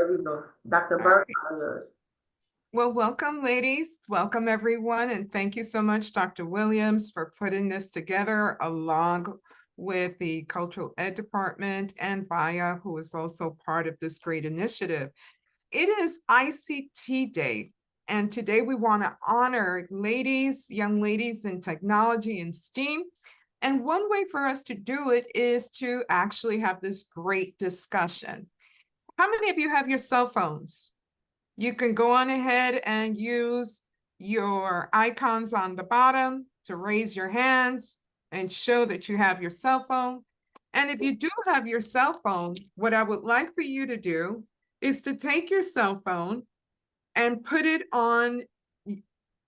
There we go. Dr. Burke, all yours. Well, welcome, ladies. Welcome, everyone. And thank you so much, Dr. Williams, for putting this together along with the Cultural Ed Department and VIYA, who is also part of this great initiative. It is ICT Day, and today we want to honor ladies, young ladies in technology and STEAM. And one way for us to do it is to actually have this great discussion. How many of you have your cell phones? You can go on ahead and use your icons on the bottom to raise your hands and show that you have your cell phone. And if you do have your cell phone, what I would like for you to do is to take your cell phone and put it on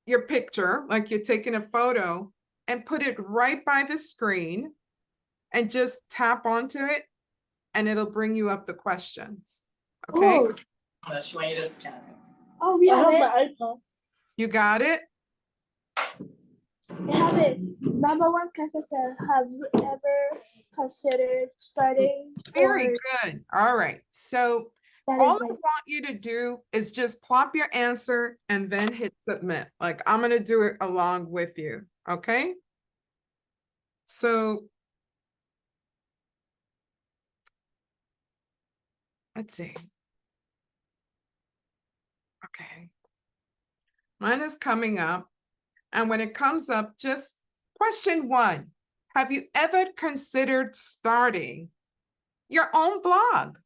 your picture, like you're taking a photo, and put it right by the screen and just tap onto it, and it'll bring you up the questions. Okay. Oh. Unless you want you to scan it. Oh, we have I it. have my iPhone. You got it? We have it. Number one question said, have you ever considered starting? Very or- good. All right. So That all is I my- want you to do is just plop your answer and then hit submit. Like I'm going to do it along with you. Okay. So let's see. Okay. Mine is coming up. And when it comes up, just question 1. Have you ever considered starting your own blog?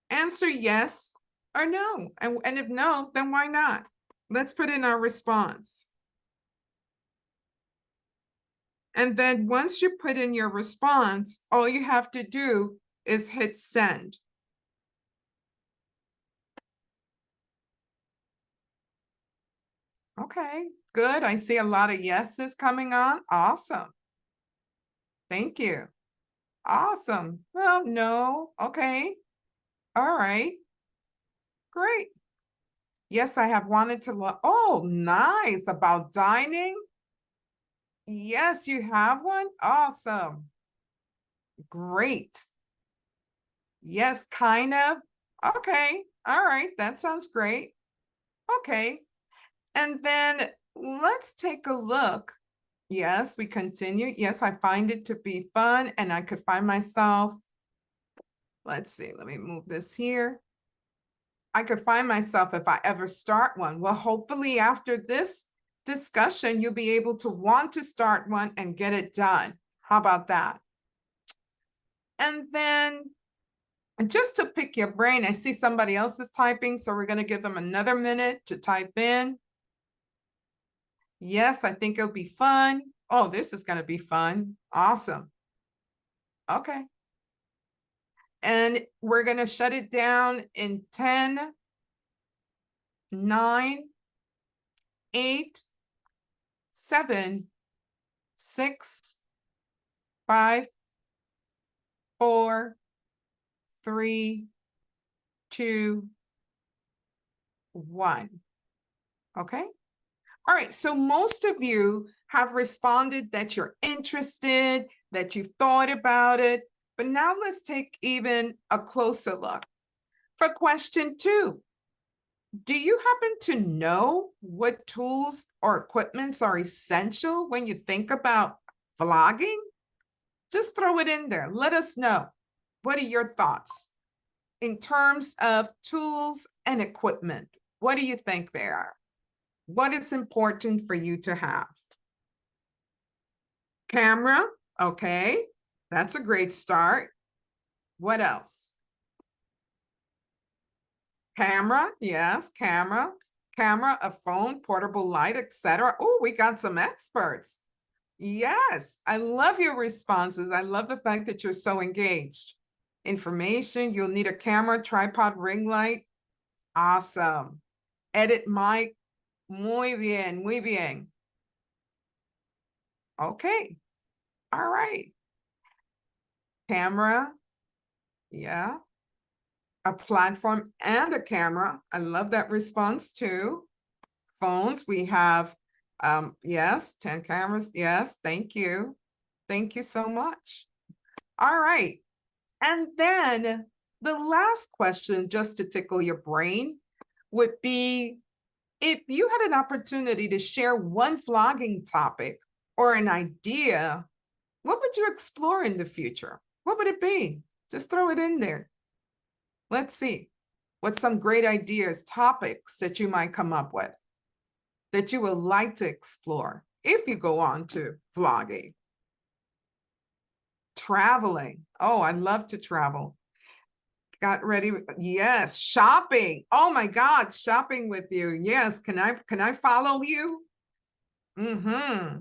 Answer yes or no. And if no, then why not? Let's put in our response. And then once you put in your response, all you have to do is hit send. Okay, good. I see a lot of yeses coming on. Awesome. Thank you. Awesome. Well, no. Okay. All right. Great. Yes, I have wanted to look. Oh, nice. About dining. Yes, you have one. Awesome. Great. Yes, kind of. Okay. All right. That sounds great. Okay. And then let's take a look. Yes, we continue. Yes, I find it to be fun and I could find myself. Let's see. Let me move this here. I could find myself if I ever start one. Well, hopefully after this discussion, you'll be able to want to start one and get it done. How about that? And then just to pick your brain, I see somebody else is typing, so we're going to give them another minute to type in. Yes, I think it'll be fun. Oh, this is going to be fun. Awesome. Okay. And we're going to shut it down in 10, 9, 8, 7, 6, 5, 4, 3, 2, 1. Okay. All right. So most of you have responded that you're interested, that you've thought about it. But now let's take even a closer look. For question 2, do you happen to know what tools or equipments are essential when you think about vlogging? Just throw it in there. Let us know. What are your thoughts in terms of tools and equipment? What do you think they are? What is important for you to have? Camera, okay, that's a great start. What else? Camera, yes, camera, a phone, portable light, etc. Oh, we got some experts. Yes, I love your responses. I love the fact that you're so engaged. Information, you'll need a camera, tripod, ring light. Awesome. Edit mic. Muy bien, muy bien. Okay. All right. Camera. Yeah. A platform and a camera. I love that response too. Phones, we have, yes, 10 cameras. Yes, thank you. Thank you so much. All right. And then the last question, just to tickle your brain, would be if you had an opportunity to share one vlogging topic or an idea, what would you explore in the future? What would it be? Just throw it in there. Let's see. What's some great ideas, topics that you might come up with that you would like to explore if you go on to vlogging? Traveling. Oh, I love to travel. Got ready. Yes. Shopping. Oh my God. Shopping with you. Yes. Can I follow you? Mm-hmm.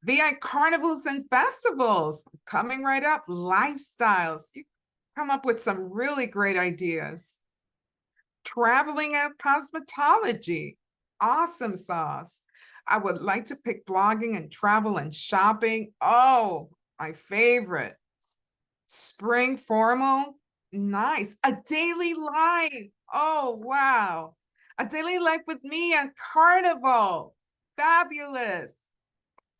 VI carnivals and festivals coming right up. Lifestyles. You come up with some really great ideas. Traveling and cosmetology. Awesome sauce. I would like to pick blogging and travel and shopping. Oh, my favorite. Spring formal. Nice. A daily life. Oh, wow. A daily life with me and carnival. Fabulous.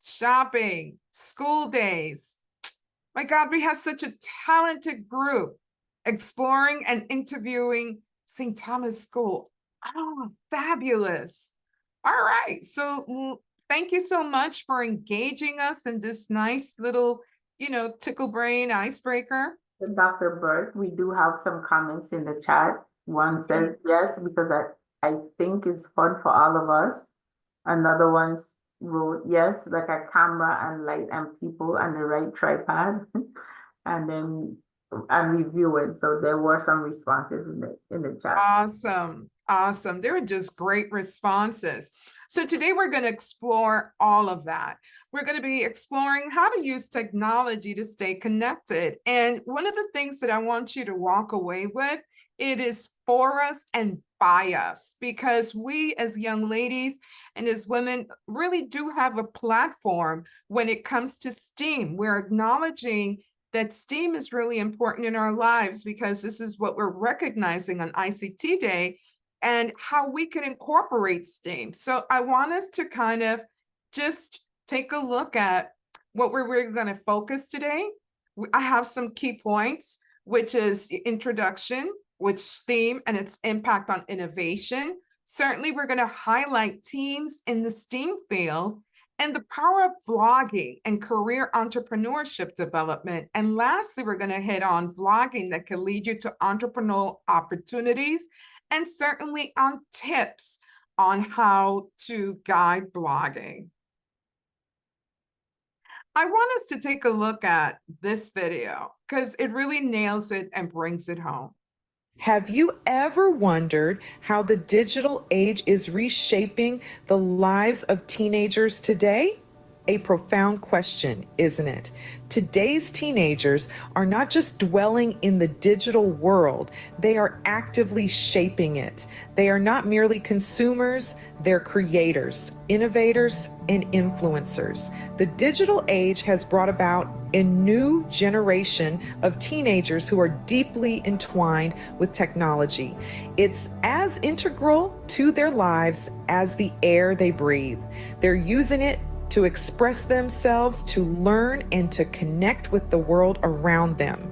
Shopping, school days. My God, we have such a talented group exploring and interviewing St. Thomas School. Oh, fabulous. All right. So thank you so much for engaging us in this nice little, tickle brain icebreaker. Dr. Burke, we do have some comments in the chat. One says yes, because I think it's fun for all of us. Another one wrote yes, like a camera and light and people and the right tripod. and review it. So there were some responses in the chat. Awesome. Awesome. They were just great responses. So today we're going to explore all of that. We're going to be exploring how to use technology to stay connected. And one of the things that I want you to walk away with, it is for us and by us, because we as young ladies and as women really do have a platform when it comes to STEAM. We're acknowledging that STEAM is really important in our lives because this is what we're recognizing on ICT Day and how we can incorporate STEAM. So I want us to kind of just take a look at what we're going to focus today. I have some key points, which is introduction, which STEAM and its impact on innovation. Certainly, we're going to highlight teams in the STEAM field and the power of vlogging and career entrepreneurship development. And lastly, we're going to hit on vlogging that can lead you to entrepreneurial opportunities and certainly on tips on how to guide blogging. I want us to take a look at this video because it really nails it and brings it home. Have you ever wondered how the digital age is reshaping the lives of teenagers today? A profound question, isn't it? Today's teenagers are not just dwelling in the digital world, they are actively shaping it. They are not merely consumers, they're creators, innovators, and influencers. The digital age has brought about a new generation of teenagers who are deeply entwined with technology. It's as integral to their lives as the air they breathe. They're using it to express themselves, to learn, and to connect with the world around them.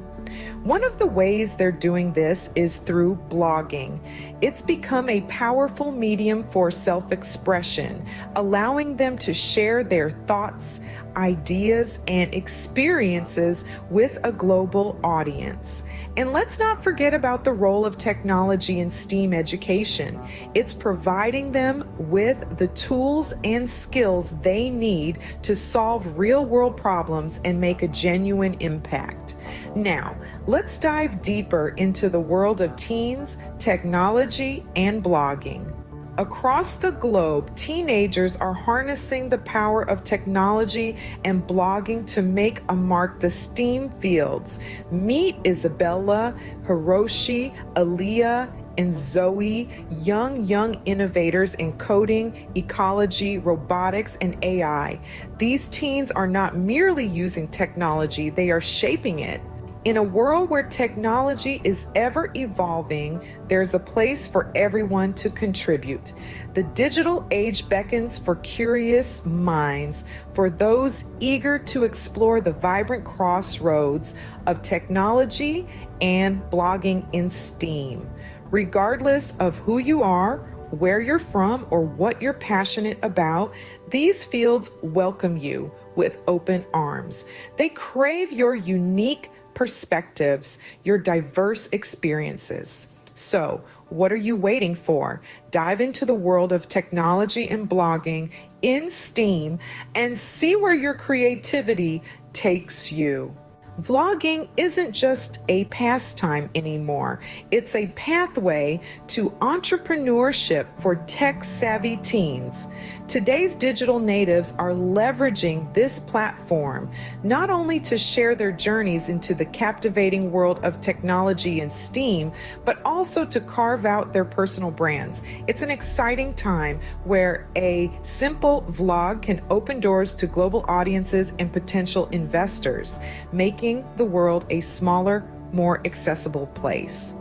One of the ways they're doing this is through blogging. It's become a powerful medium for self-expression, allowing them to share their thoughts, ideas, and experiences with a global audience. And let's not forget about the role of technology in STEAM education. It's providing them with the tools and skills they need to solve real-world problems and make a genuine impact. Now, let's dive deeper into the world of teens, technology, and blogging. Across the globe, teenagers are harnessing the power of technology and blogging to make a mark the STEAM fields. Meet Isabella, Hiroshi, Aaliyah, and Zoe, young innovators in coding, ecology, robotics, and AI. These teens are not merely using technology, they are shaping it. In a world where technology is ever evolving, there's a place for everyone to contribute. The digital age beckons for curious minds, for those eager to explore the vibrant crossroads of technology and blogging in STEAM. Regardless of who you are, where you're from, or what you're passionate about, these fields welcome you with open arms. They crave your unique perspectives, your diverse experiences. So, what are you waiting for? Dive into the world of technology and blogging in STEAM and see where your creativity takes you. Vlogging isn't just a pastime anymore. It's a pathway to entrepreneurship for tech-savvy teens. Today's digital natives are leveraging this platform not only to share their journeys into the captivating world of technology and STEAM, but also to carve out their personal brands. It's an exciting time where a simple vlog can open doors to global audiences and potential investors, making the world a smaller, more accessible place.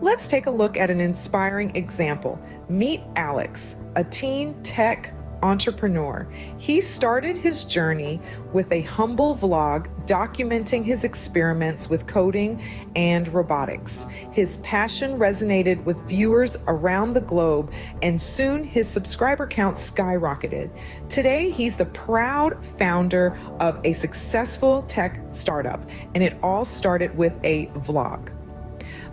Let's take a look at an inspiring example. Meet Alex, a teen tech entrepreneur. He started his journey with a humble vlog documenting his experiments with coding and robotics. His passion resonated with viewers around the globe, and soon his subscriber count skyrocketed. Today, he's the proud founder of a successful tech startup, and it all started with a vlog.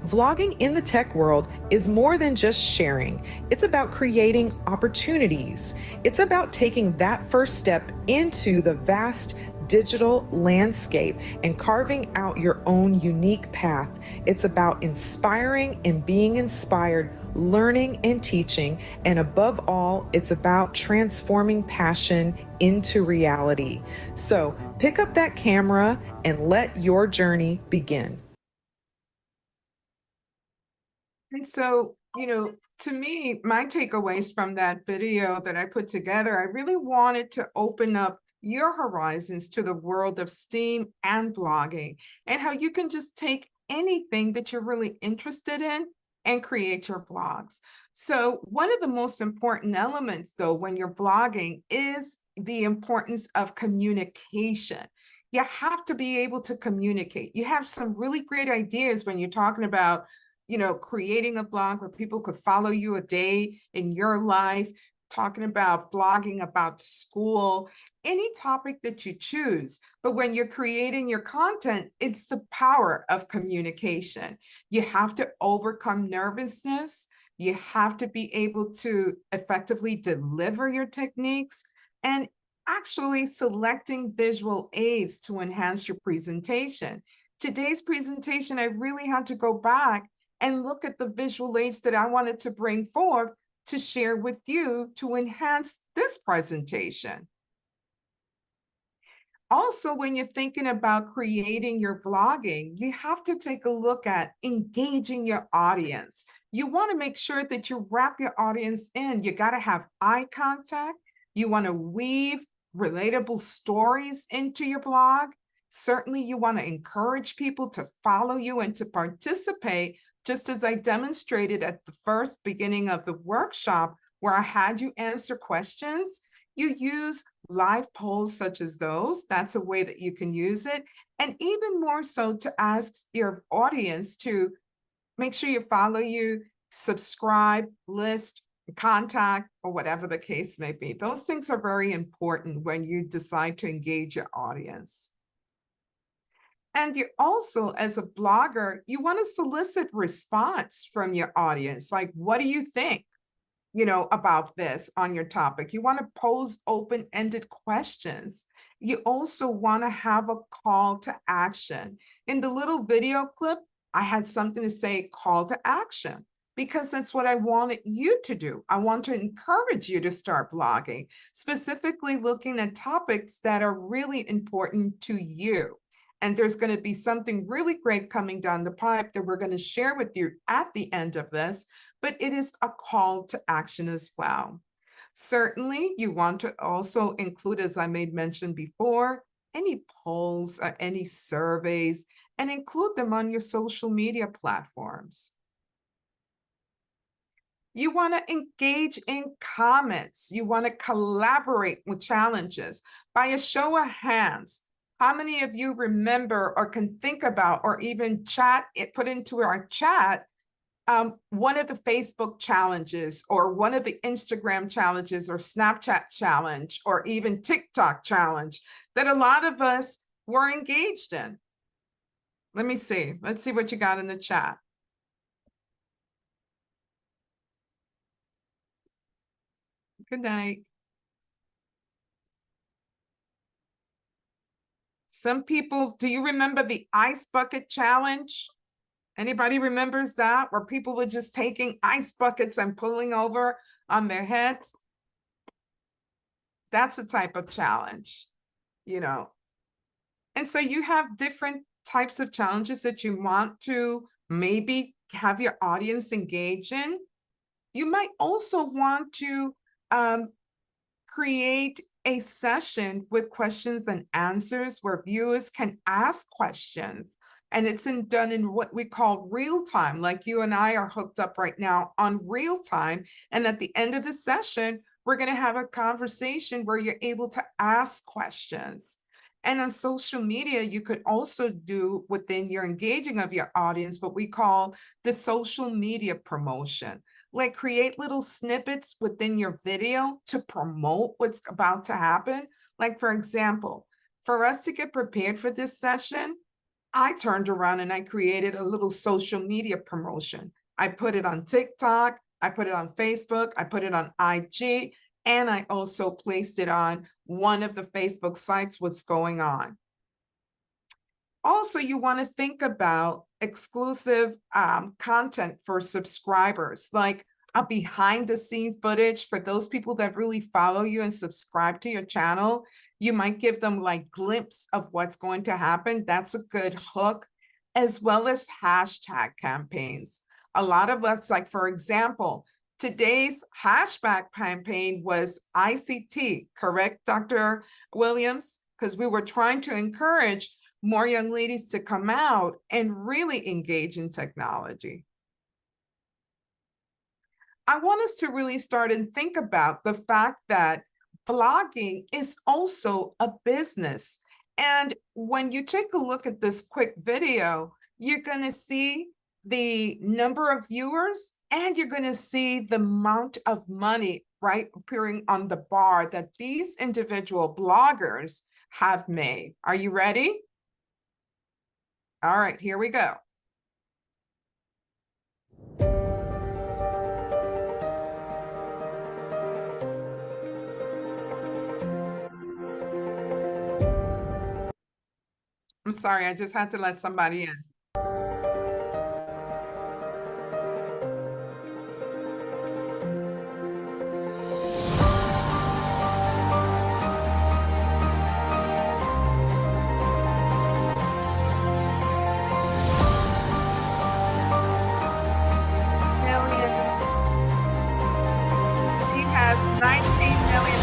Vlogging in the tech world is more than just sharing. It's about creating opportunities. It's about taking that first step into the vast digital landscape and carving out your own unique path. It's about inspiring and being inspired, learning and teaching, and above all, it's about transforming passion into reality. So pick up that camera and let your journey begin. And so, to me, my takeaways from that video that I put together, I really wanted to open up your horizons to the world of STEAM and blogging, and how you can just take anything that you're really interested in and create your blogs. So one of the most important elements, though, when you're blogging is the importance of communication. You have to be able to communicate. You have some really great ideas when you're talking about creating a blog where people could follow you a day in your life, talking about blogging about school, any topic that you choose. But when you're creating your content, it's the power of communication. You have to overcome nervousness. You have to be able to effectively deliver your techniques, and actually selecting visual aids to enhance your presentation. Today's presentation, I really had to go back and look at the visual aids that I wanted to bring forth to share with you to enhance this presentation. Also, when you're thinking about creating your vlogging, you have to take a look at engaging your audience. You want to make sure that you wrap your audience in. You got to have eye contact. You want to weave relatable stories into your blog. Certainly, you want to encourage people to follow you and to participate, just as I demonstrated at the first beginning of the workshop, where I had you answer questions. You use live polls such as those. That's a way that you can use it. And even more so, to ask your audience to make sure you follow you, subscribe, list, contact, or whatever the case may be. Those things are very important when you decide to engage your audience. And you also, as a blogger, you want to solicit response from your audience. Like, what do you think, about this on your topic? You want to pose open-ended questions. You also want to have a call to action. In the little video clip, I had something to say, call to action, because that's what I wanted you to do. I want to encourage you to start blogging, specifically looking at topics that are really important to you. And there's going to be something really great coming down the pipe that we're going to share with you at the end of this, but it is a call to action as well. Certainly, you want to also include, as I made mention before, any polls or any surveys, and include them on your social media platforms. You want to engage in comments. You want to collaborate with challenges. By a show of hands, how many of you remember or can think about or even put into our chat one of the Facebook challenges or one of the Instagram challenges or Snapchat challenge or even TikTok challenge that a lot of us were engaged in? Let me see. Let's see what you got in the chat. Good night. Some people, do you remember the ice bucket challenge? Anybody remembers that, where people were just taking ice buckets and pulling over on their heads? That's a type of challenge, you know. And so you have different types of challenges that you want to maybe have your audience engage in. You might also want to create a session with questions and answers where viewers can ask questions. And it's done in what we call real time, like you and I are hooked up right now on real time. And at the end of the session, we're going to have a conversation where you're able to ask questions. And on social media, you could also do within your engaging of your audience what we call the social media promotion. Like create little snippets within your video to promote what's about to happen. Like, for example, for us to get prepared for this session, I turned around and I created a little social media promotion. I put it on TikTok, I put it on Facebook, I put it on IG, and I also placed it on one of the Facebook sites, what's going on. Also, you want to think about exclusive content for subscribers, like a behind the scene footage for those people that really follow you and subscribe to your channel. You might give them like glimpse of what's going to happen. That's a good hook, as well as hashtag campaigns. A lot of us, like for example, today's hashtag campaign was ICT, correct, Dr. Williams? Because we were trying to encourage more young ladies to come out and really engage in technology. I want us to really start and think about the fact that blogging is also a business. And when you take a look at this quick video, you're going to see the number of viewers and you're going to see the amount of money, right, appearing on the bar that these individual bloggers have made. Are you ready? All right, here we go. I'm sorry, I just had to let somebody in. He has $19 million.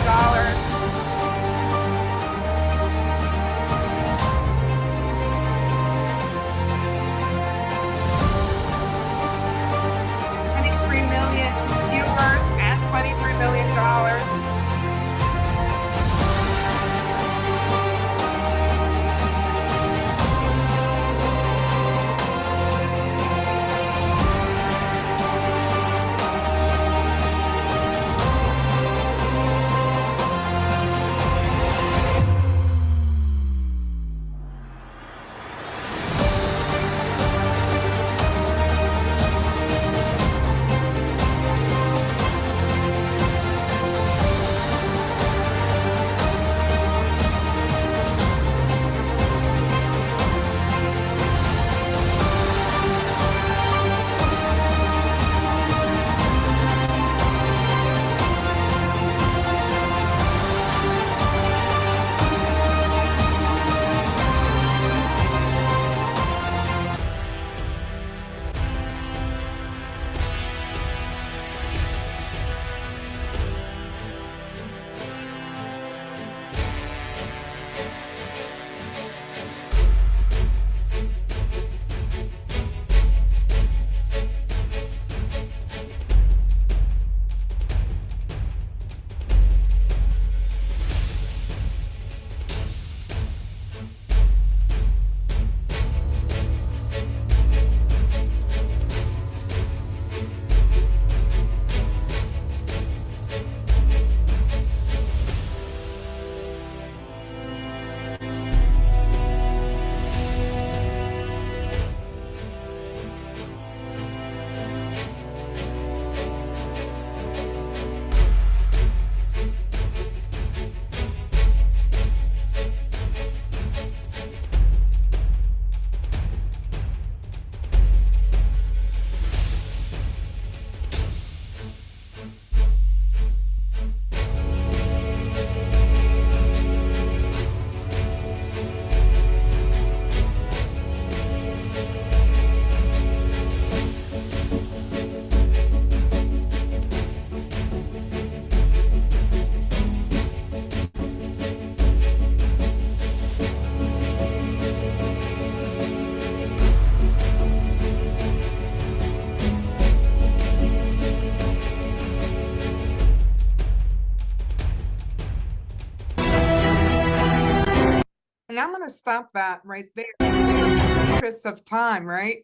And I'm going to stop that right there in the interest of time, right?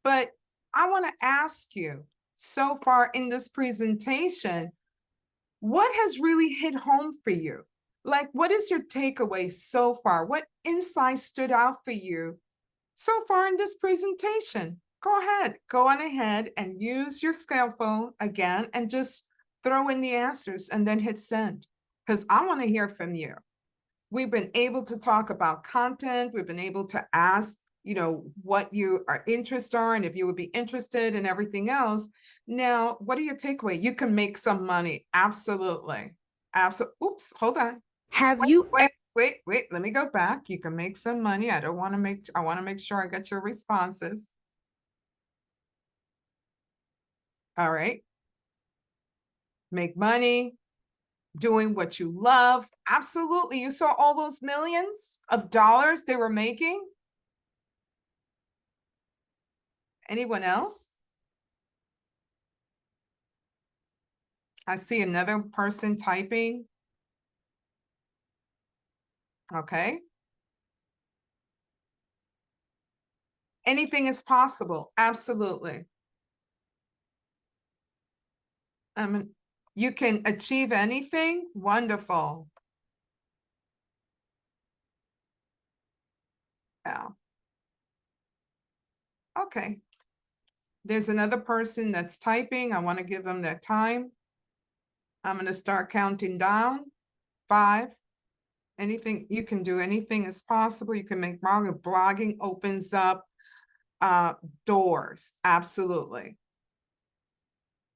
But I want to ask you, so far in this presentation, what has really hit home for you? Like, what is your takeaway so far? What insights stood out for you so far in this presentation? Go on ahead and use your cell phone again and just throw in the answers and then hit send, because I want to hear from you. We've been able to talk about content. We've been able to ask, what you are interested in, if you would be interested in everything else. Now, what are your takeaway? You can make some money. Absolutely. Oops, hold on. Have you Wait, let me go back. You can make some money. I want to make sure I get your responses. All right. Make money, doing what you love. Absolutely. You saw all those millions of dollars they were making. Anyone else? I see another person typing. Okay. Anything is possible. Absolutely. You can achieve anything. Wonderful. Yeah. Okay. There's another person that's typing. I want to give them their time. I'm going to start counting down. 5. Anything you can do, anything is possible. You can make money. Blogging opens up doors. Absolutely.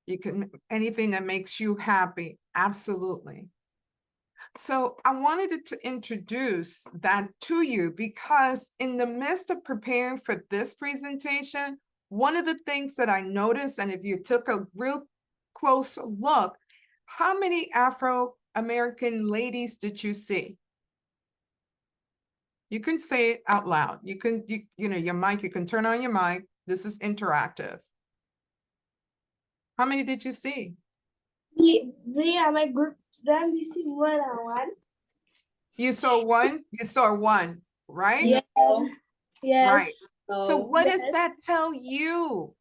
You can, anything that makes you happy. Absolutely. So I wanted to introduce that to you because in the midst of preparing for this presentation, one of the things that I noticed, and if you took a real close look, how many Afro-American ladies did you see? You can say it out loud. You can, your mic, you can turn on your mic. This is interactive. How many did you see? We are my group. Then we see more than one. You saw one? You saw one, right? Yeah. Yes. Right. So what does Yes. that tell you?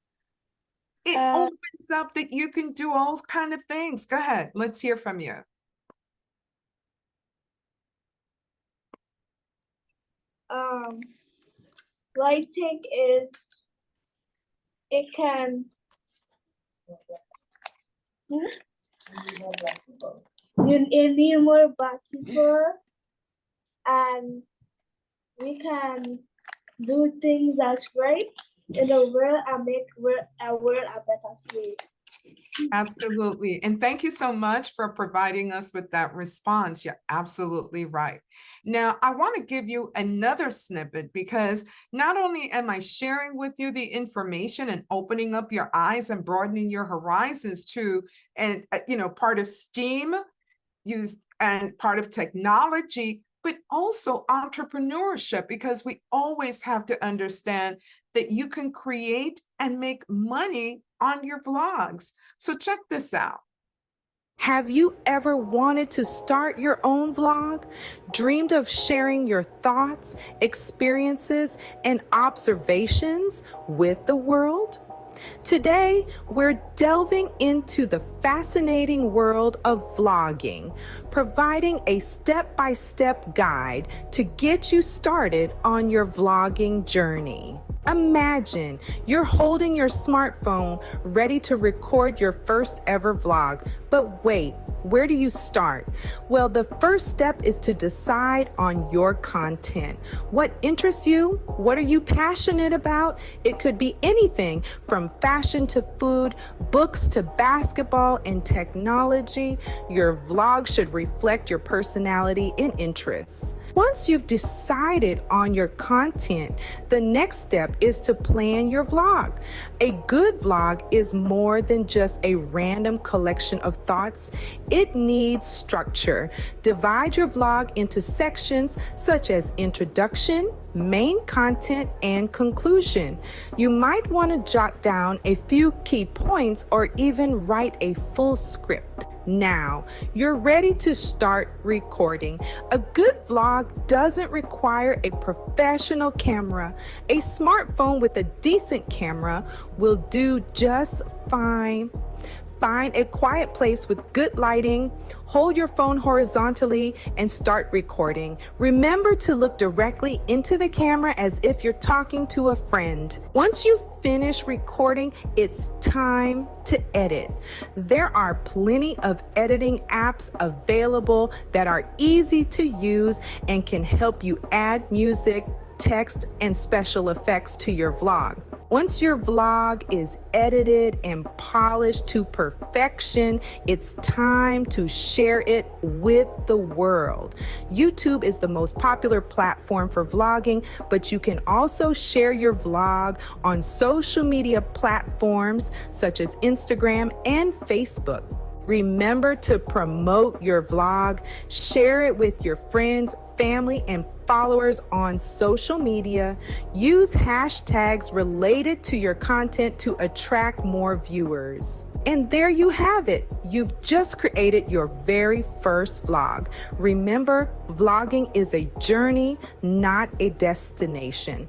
It Um, opens up that you can do all kind of things. Go ahead. Let's hear from you. Writing is, it can, you need more black people, and we can do things that's great in the world and make a world a better place. Absolutely. And thank you so much for providing us with that response. You're absolutely right. Now, I want to give you another snippet because not only am I sharing with you the information and opening up your eyes and broadening your horizons to, and part of STEAM used and part of technology, but also entrepreneurship, because we always have to understand that you can create and make money on your vlogs. So check this out. Have you ever wanted to start your own vlog? Dreamed of sharing your thoughts, experiences, and observations with the world? Today, we're delving into the fascinating world of vlogging, providing a step-by-step guide to get you started on your vlogging journey. Imagine you're holding your smartphone ready to record your first ever vlog, but wait, where do you start? Well, the first step is to decide on your content. What interests you? What are you passionate about? It could be anything from fashion to food, books to basketball and technology. Your vlog should reflect your personality and interests. Once you've decided on your content, the next step is to plan your vlog. A good vlog is more than just a random collection of thoughts. It needs structure. Divide your vlog into sections such as introduction, main content, and conclusion. You might want to jot down a few key points or even write a full script. Now, you're ready to start recording. A good vlog doesn't require a professional camera. A smartphone with a decent camera will do just fine. Find a quiet place with good lighting, hold your phone horizontally, and start recording. Remember to look directly into the camera as if you're talking to a friend. Once you finish recording, it's time to edit. There are plenty of editing apps available that are easy to use and can help you add music, text, and special effects to your vlog. Once your vlog is edited and polished to perfection, it's time to share it with the world. YouTube is the most popular platform for vlogging, but you can also share your vlog on social media platforms such as Instagram and Facebook. Remember to promote your vlog, share it with your friends, family, and followers on social media. Use hashtags related to your content to attract more viewers. And there you have it. You've just created your very first vlog. Remember, vlogging is a journey, not a destination.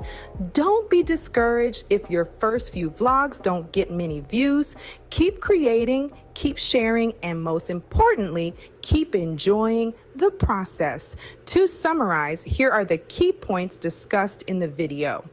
Don't be discouraged if your first few vlogs don't get many views. Keep creating, keep sharing, and most importantly, keep enjoying the process. To summarize, here are the key points discussed in the video.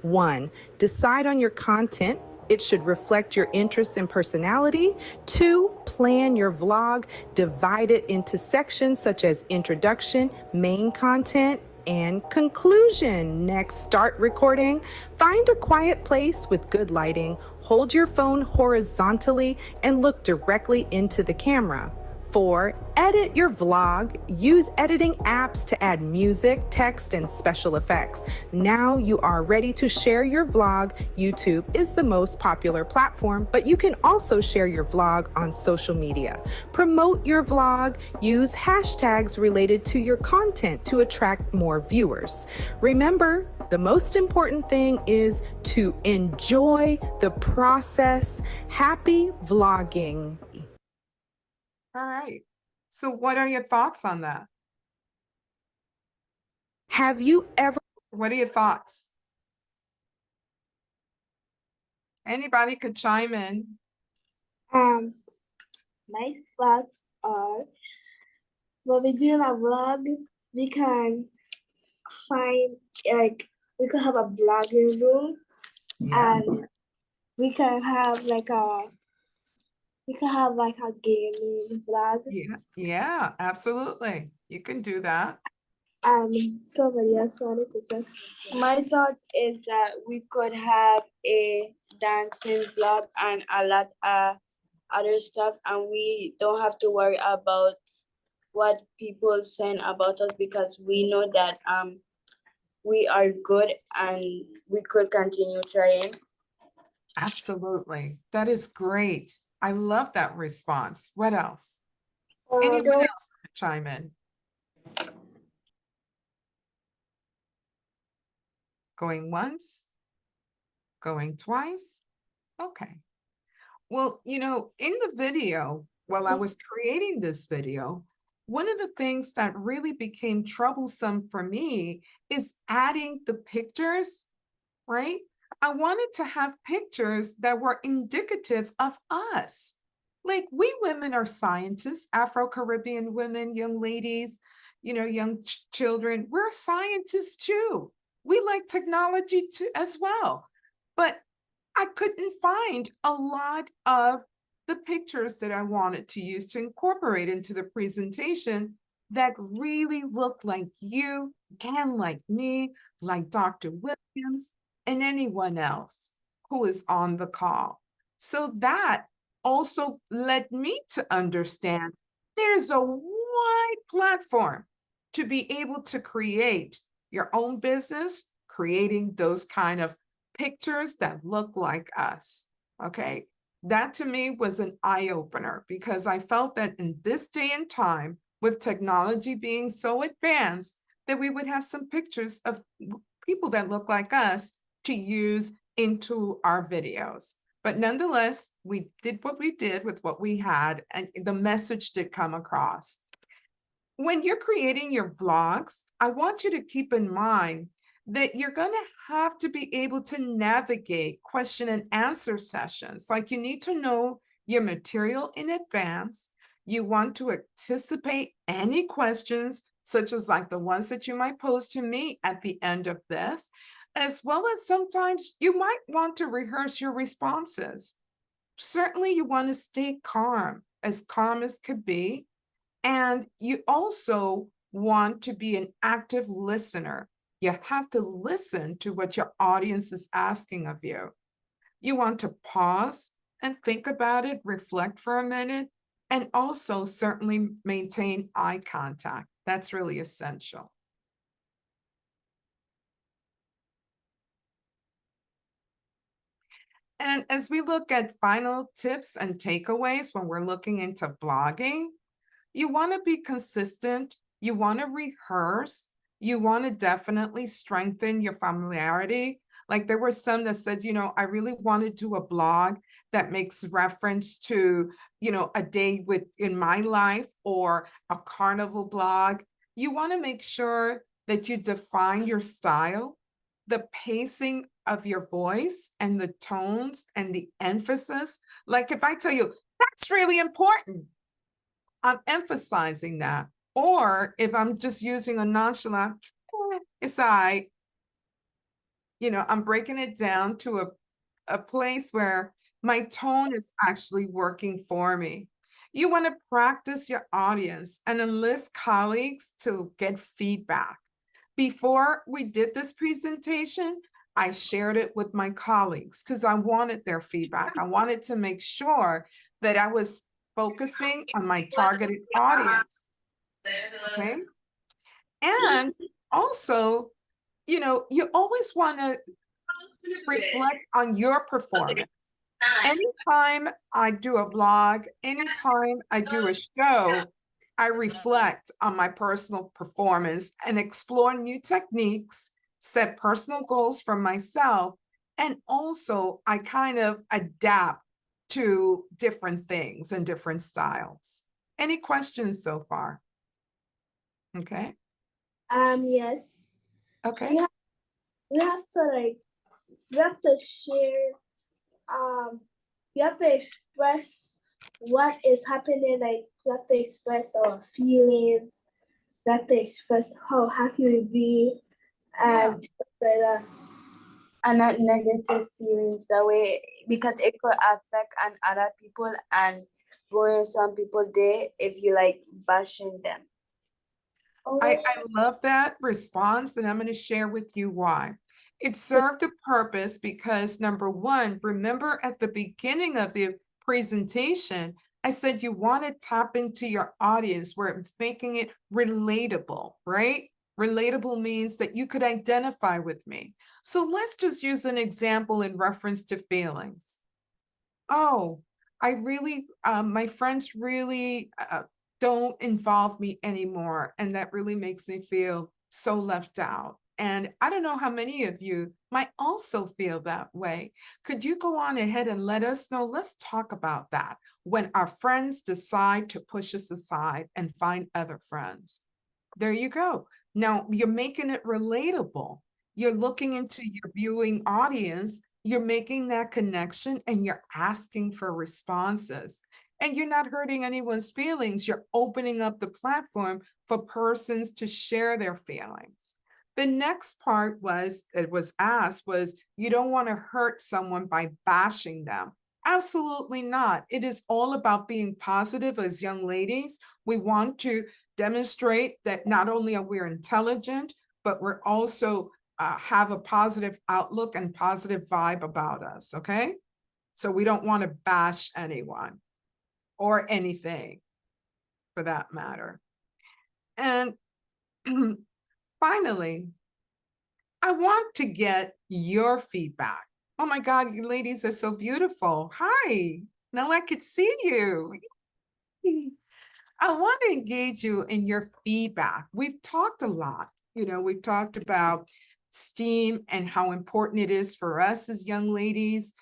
1. Decide on your content. It should reflect your interests and personality. 2, plan your vlog. Divide it into sections such as introduction, main content, and conclusion. Next, start recording. Find a quiet place with good lighting. Hold your phone horizontally and look directly into the camera. 4, edit your vlog. Use editing apps to add music, text, and special effects. Now you are ready to share your vlog. YouTube is the most popular platform, but you can also share your vlog on social media. Promote your vlog. Use hashtags related to your content to attract more viewers. Remember, the most important thing is to enjoy the process. Happy vlogging. All right. So what are your thoughts on that? Have you ever What are your thoughts? Anybody could chime in. My thoughts are, when we're doing a vlog, we can find, we could have a vlogging room, and we can have a gaming vlog, Yeah, absolutely. You can do that. and somebody else wanted to say something. My thought is that we could have a dancing vlog and a lot of other stuff, and we don't have to worry about what people saying about us, because we know that we are good and we could continue trying. Absolutely. That is great. I love that response. What else? Uh, Anyone else could chime in? Going once? Going twice? Okay. Well, in the video, while I was creating this video, one of the things that really became troublesome for me is adding the pictures, right? I wanted to have pictures that were indicative of us. Like, we women are scientists, Afro-Caribbean women, young ladies, young children. We're scientists too. We like technology too as well. But I couldn't find a lot of the pictures that I wanted to use to incorporate into the presentation that really look like you and like me, like Dr. Williams and anyone else who is on the call. So that also led me to understand there's a wide platform to be able to create your own business, creating those kind of pictures that look like us. Okay, that to me was an eye-opener, because I felt that in this day and time, with technology being so advanced, that we would have some pictures of people that look like us to use into our videos. But nonetheless, we did what we did with what we had, and the message did come across. When you're creating your vlogs, I want you to keep in mind that you're going to have to be able to navigate question and answer sessions. Like, you need to know your material in advance. You want to anticipate any questions, such as like the ones that you might pose to me at the end of this, as well as sometimes you might want to rehearse your responses. Certainly you want to stay calm as could be. And you also want to be an active listener. You have to listen to what your audience is asking of you. You want to pause and think about it, reflect for a minute, and also certainly maintain eye contact. That's really essential. And as we look at final tips and takeaways when we're looking into blogging, you want to be consistent, you want to rehearse, you want to definitely strengthen your familiarity. Like, there were some that said, I really want to do a blog that makes reference to, a day in my life, or a carnival blog. You want to make sure that you define your style, the pacing of your voice, and the tones and the emphasis. Like, if I tell you, that's really important, I'm emphasizing that. Or if I'm just using a nonchalant, it's I'm breaking it down to a place where my tone is actually working for me. You want to practice your audience and enlist colleagues to get feedback. Before we did this presentation, I shared it with my colleagues because I wanted their feedback. I wanted to make sure that I was focusing on my targeted audience. Okay. And also, you always want to reflect on your performance. Anytime I do a vlog, anytime I do a show, I reflect on my personal performance and explore new techniques, set personal goals for myself, and also I kind of adapt to different things and different styles. Any questions so far? Okay. Yes. Okay. We have to share, you have to express what is happening, like you have to express our feelings, you have to express how happy we be, and stuff like that. And not negative feelings that way, because it could affect on other people and ruin some people day if you like bashing them. I love that response, and I'm going to share with you why. It served a purpose because, number one, remember at the beginning of the presentation, I said you want to tap into your audience where it's making it relatable, right? Relatable means that you could identify with me. So let's just use an example in reference to feelings. Oh, I really, my friends really don't involve me anymore. And that really makes me feel so left out. And I don't know how many of you might also feel that way. Could you go on ahead and let us know? Let's talk about that when our friends decide to push us aside and find other friends. There you go. Now you're making it relatable. You're looking into your viewing audience, you're making that connection, and you're asking for responses. And you're not hurting anyone's feelings. You're opening up the platform for persons to share their feelings. The next part was you don't want to hurt someone by bashing them. Absolutely not. It is all about being positive as young ladies. We want to demonstrate that not only are we intelligent, but we're also have a positive outlook and positive vibe about us, okay? So we don't want to bash anyone or anything for that matter. And finally, I want to get your feedback. Oh my God, you ladies are so beautiful. Hi, now I could see you. I want to engage you in your feedback. We've talked a lot, we've talked about STEAM and how important it is for us as young ladies.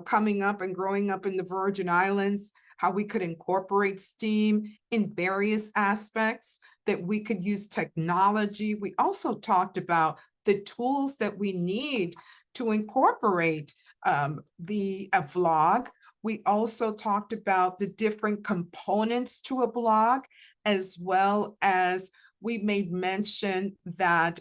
coming up and growing up in the Virgin Islands, how we could incorporate STEAM in various aspects, that we could use technology. We also talked about the tools that we need to incorporate the vlog. We also talked about the different components to a blog, as well as we made mention that,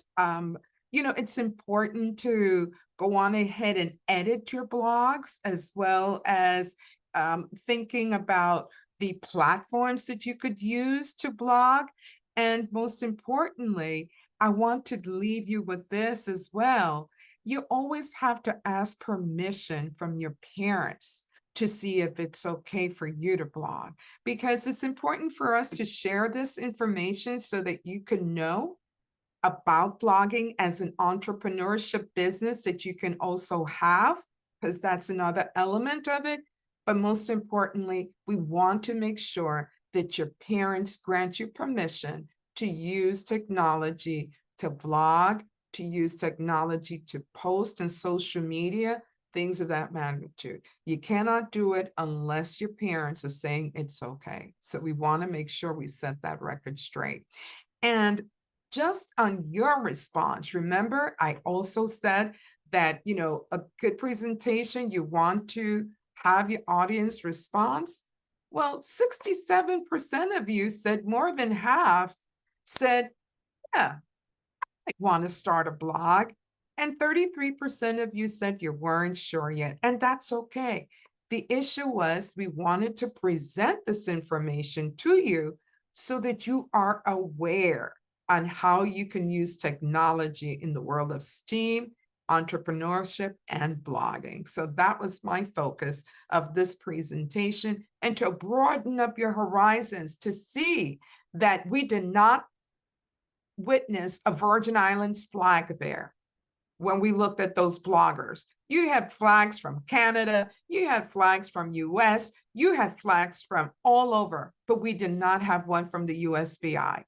it's important to go on ahead and edit your blogs, as well as thinking about the platforms that you could use to blog. And most importantly, I want to leave you with this as well. You always have to ask permission from your parents to see if it's okay for you to blog, because it's important for us to share this information so that you can know about blogging as an entrepreneurship business that you can also have, because that's another element of it. But most importantly, we want to make sure that your parents grant you permission to use technology to vlog, to use technology to post on social media, things of that magnitude. You cannot do it unless your parents are saying it's okay. So we want to make sure we set that record straight. And just on your response, remember, I also said that, a good presentation, you want to have your audience response. Well, 67% of you said, more than half said, yeah, I want to start a blog. And 33% of you said you weren't sure yet, and that's okay. The issue was we wanted to present this information to you so that you are aware on how you can use technology in the world of STEAM, entrepreneurship, and blogging. So that was my focus of this presentation, and to broaden up your horizons to see that we did not witness a Virgin Islands flag there. When we looked at those bloggers, you had flags from Canada, you had flags from US, you had flags from all over, but we did not have one from the USVI.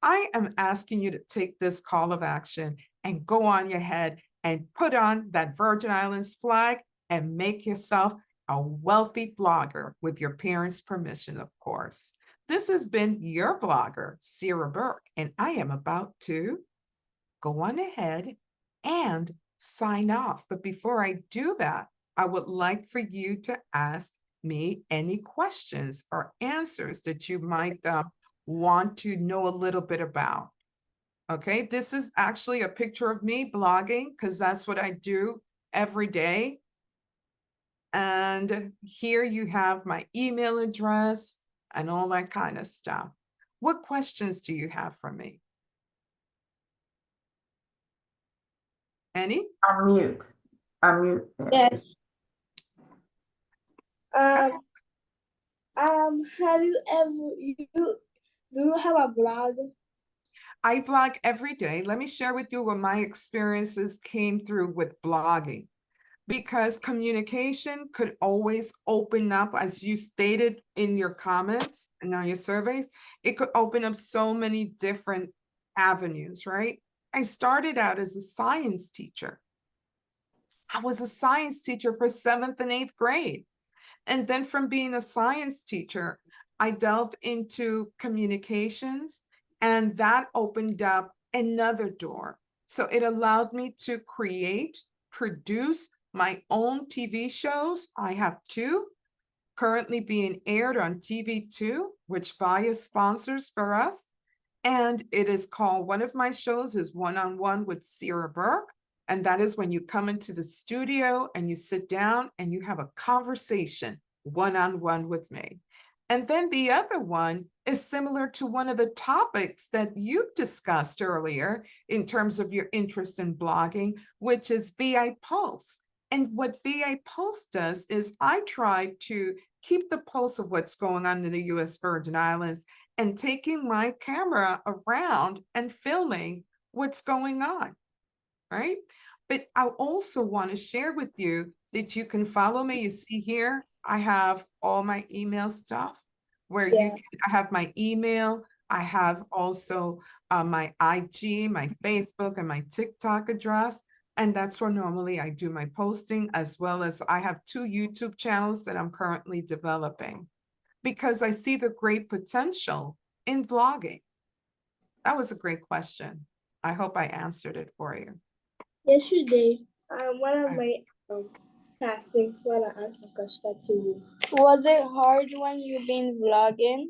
I am asking you to take this call of action and go on your head and put on that Virgin Islands flag and make yourself a wealthy blogger with your parents' permission, of course. This has been your blogger, Cira Burke, and I am about to go on ahead and sign off. But before I do that, I would like for you to ask me any questions or answers that you might want to know a little bit about. Okay, this is actually a picture of me blogging, because that's what I do every day. And here you have my email address and all that kind of stuff. What questions do you have for me? Any? Unmute. Unmute. Yes. Have you ever do you have a blog? I blog every day. Let me share with you what my experiences came through with blogging, because communication could always open up, as you stated in your comments and on your surveys, it could open up so many different avenues, right? I started out as a science teacher. I was a science teacher for 7th and 8th grade. And then from being a science teacher, I delved into communications, and that opened up another door. So it allowed me to create, produce my own TV shows. I have 2 currently being aired on TV2, which VIYA sponsors for us. And it is called, one of my shows is One-on-One with Cira Burke. And that is when you come into the studio and you sit down and you have a conversation one-on-one with me. And then the other one is similar to one of the topics that you discussed earlier in terms of your interest in blogging, which is VI Pulse. And what VI Pulse does is I try to keep the pulse of what's going on in the US Virgin Islands and taking my camera around and filming what's going on, right? But I also want to share with you that you can follow me. You see here, I have all my email stuff where I have my email. I have also my IG, my Facebook, and my TikTok address. And that's where normally I do my posting, as well as I have 2 YouTube channels that I'm currently developing because I see the great potential in vlogging. That was a great question. I hope I answered it for you. Yes, you did. One of my classmates wanna ask a question to you. Was it hard when you've been vlogging?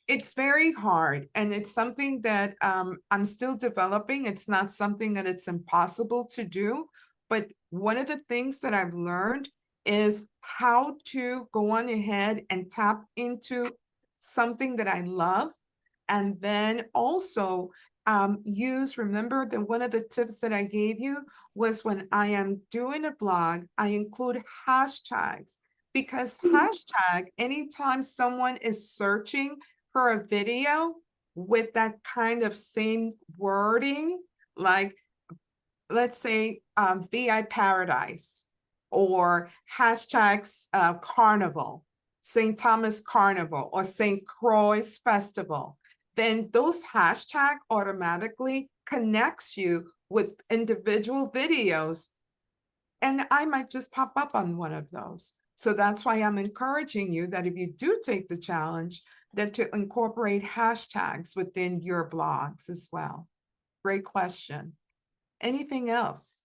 It's very hard, and it's something that I'm still developing. It's not something that it's impossible to do, but one of the things that I've learned is how to go on ahead and tap into something that I love, and then also remember that one of the tips that I gave you was when I am doing a blog, I include hashtags, because hashtag, anytime someone is searching for a video with that kind of same wording, like let's say VI Paradise or hashtags Carnival, St. Thomas Carnival or St. Croix Festival, then those hashtag automatically connects you with individual videos, and I might just pop up on one of those. So that's why I'm encouraging you that if you do take the challenge, then to incorporate hashtags within your blogs as well. Great question. Anything else?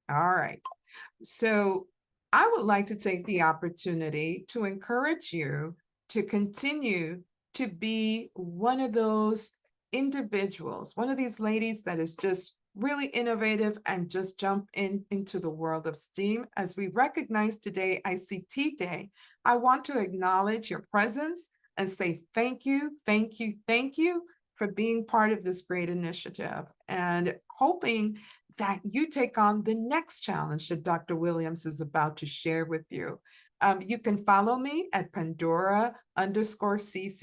All right. So I would like to take the opportunity to encourage you to continue to be one of those individuals, one of these ladies that is just really innovative and just jump into the world of STEAM. As we recognize today ICT Day, I want to acknowledge your presence and say thank you, thank you, thank you for being part of this great initiative, and hoping that you take on the next challenge that Dr. Williams is about to share with you. You can follow me at Pandora_CC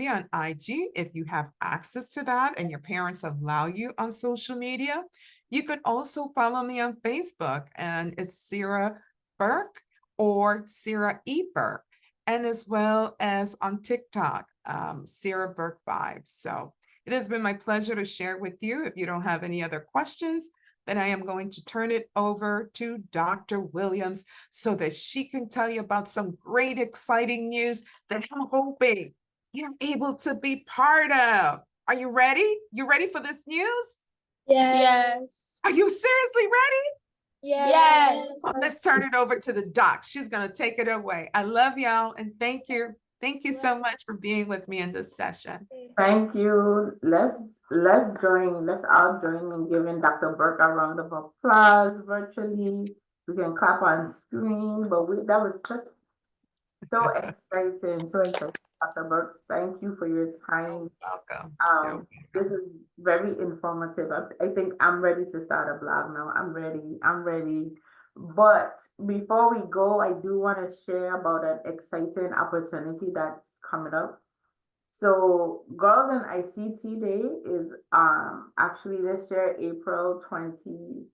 on IG if you have access to that and your parents allow you on social media. You could also follow me on Facebook, and it's Cira Burke or Cira E. Burke, and as well as on TikTok, Cira Burke 5. So it has been my pleasure to share with you. If you don't have any other questions, then I am going to turn it over to Dr. Williams so that she can tell you about some great, exciting news that I'm hoping you're able to be part of. Are you ready? You ready for this news? Yes. Are you seriously ready? Yes. Well, let's turn it over to the doc. She's going to take it away. I love y'all, and thank you. Thank you so much for being with me in this session. Thank you. Let's all join in giving Dr. Burke a round of applause virtually. We can clap on screen, but that was so exciting, so exciting. Dr. Burke, thank you for your time. Welcome. This is very informative. I think I'm ready to start a blog now. I'm ready. But before we go, I do want to share about an exciting opportunity that's coming up. So Girls in ICT Day is actually this year, April 20,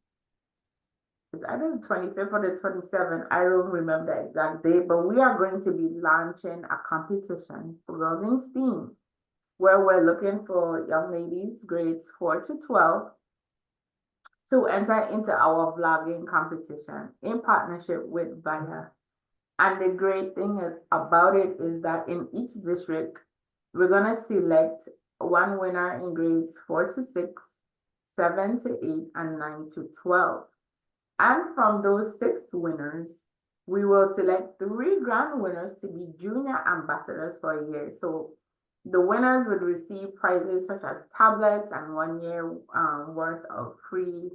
it's either the 25th or the 27th. I don't remember the exact date, but we are going to be launching a competition for Girls in STEAM, where we're looking for young ladies, grades 4 to 12, to enter into our vlogging competition in partnership with VIYA. And the great thing about it is that in each district, we're going to select one winner in grades 4 to 6, 7 to 8, and 9 to 12. And from those 6 winners, we will select 3 grand winners to be junior ambassadors for a year. So the winners would receive prizes such as tablets and 1 year worth of free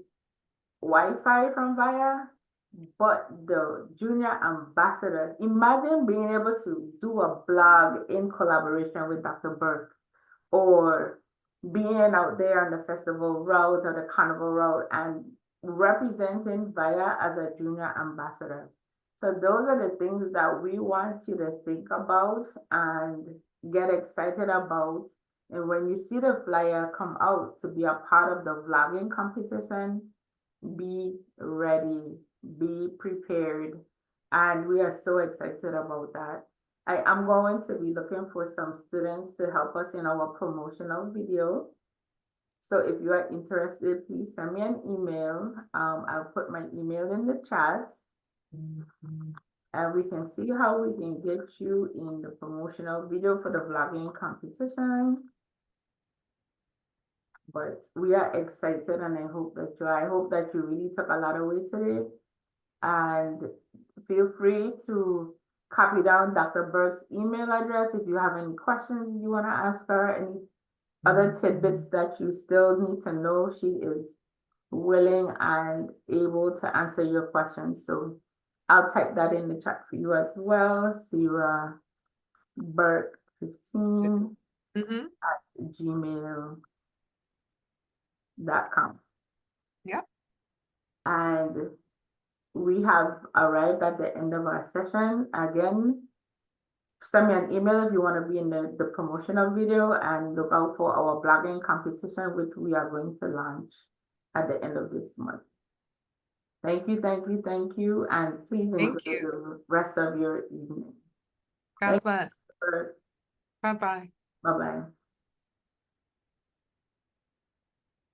Wi-Fi from VIYA. But the junior ambassador, imagine being able to do a blog in collaboration with Dr. Burke, or being out there on the festival route or the carnival route and representing VIYA as a junior ambassador. So those are the things that we want you to think about and get excited about. And when you see the flyer come out to be a part of the vlogging competition, be ready, be prepared, and we are so excited about that. I am going to be looking for some students to help us in our promotional video. So if you are interested, please send me an email. I'll put my email in the chat. And we can see how we can get you in the promotional video for the vlogging competition. But we are excited, and I hope that you really took a lot away today. And feel free to copy down Dr. Burke's email address if you have any questions you want to ask her, any other tidbits that you still need to know. She is willing and able to answer your questions. So I'll type that in the chat for you as well. Cira Burke 15 Mm-hmm. at gmail.com. Yep. And we have arrived at the end of our session. Again, send me an email if you want to be in the promotional video, and look out for our blogging competition, which we are going to launch at the end of this month. Thank you, and please enjoy Thank you. the rest of your evening. God bless. you. Bye-bye. Bye-bye.